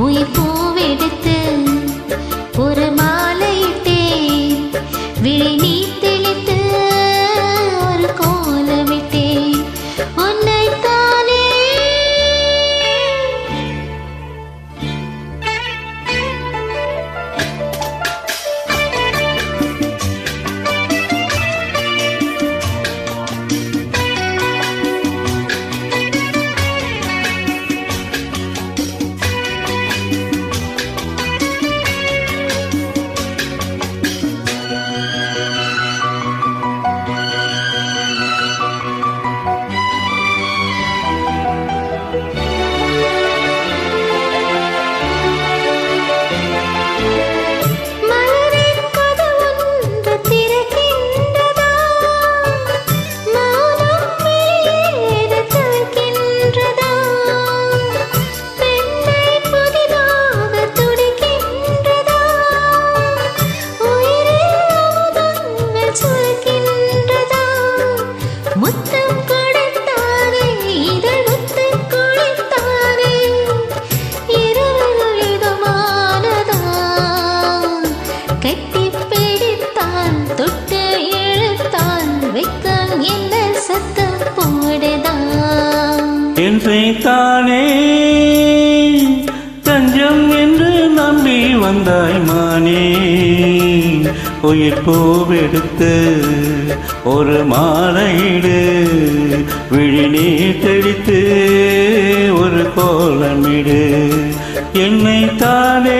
உயிர் பூவெடுத்து ஒரு மாலையிட்டேன், விழி நீ தெளித்து ஒரு கோலமிட்டேன். உன்னைத்தானே தானே தஞ்சம் என்று நம்பி வந்தாய் மானே. உயிர் பூவெடுத்து ஒரு மாலையிடு, விழி நீர் தெளித்து ஒரு கோலமிடு. என்னை தானே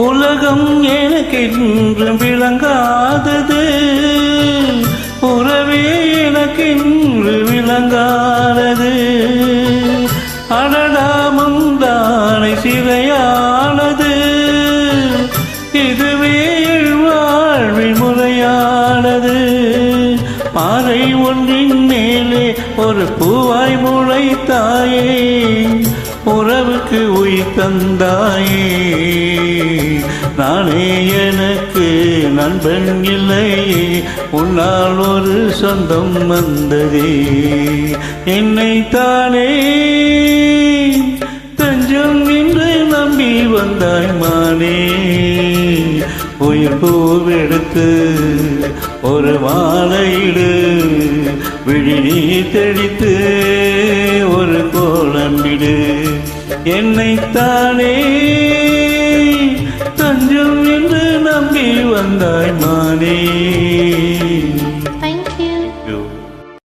உலகம் எனக்கென்று விளங்காதது, உறவே எனக்கென்று விளங்காதது. அடடா முந்தானை சிறையானது, இதுவே வாழ்வில் முறையானது. பாறை ஒன்றின் மேலே ஒரு பூவாய் முளைத்தாயே, உறவுக்கு உயிர் தந்தாயே. நானே எனக்கு நண்பன் இல்லையே, உன்னால் ஒரு சொந்தம் வந்ததே. என்னை தானே தஞ்சம் என்று நம்பி வந்தாய் மானே. உயிர் பூவெடுத்து ஒரு மாலையிடு, விழி நீ தெளித்து ஒரு கோலமிடு. என்னைத்தானே தஞ்சம் என்று நம்பி வந்தாய் மானே.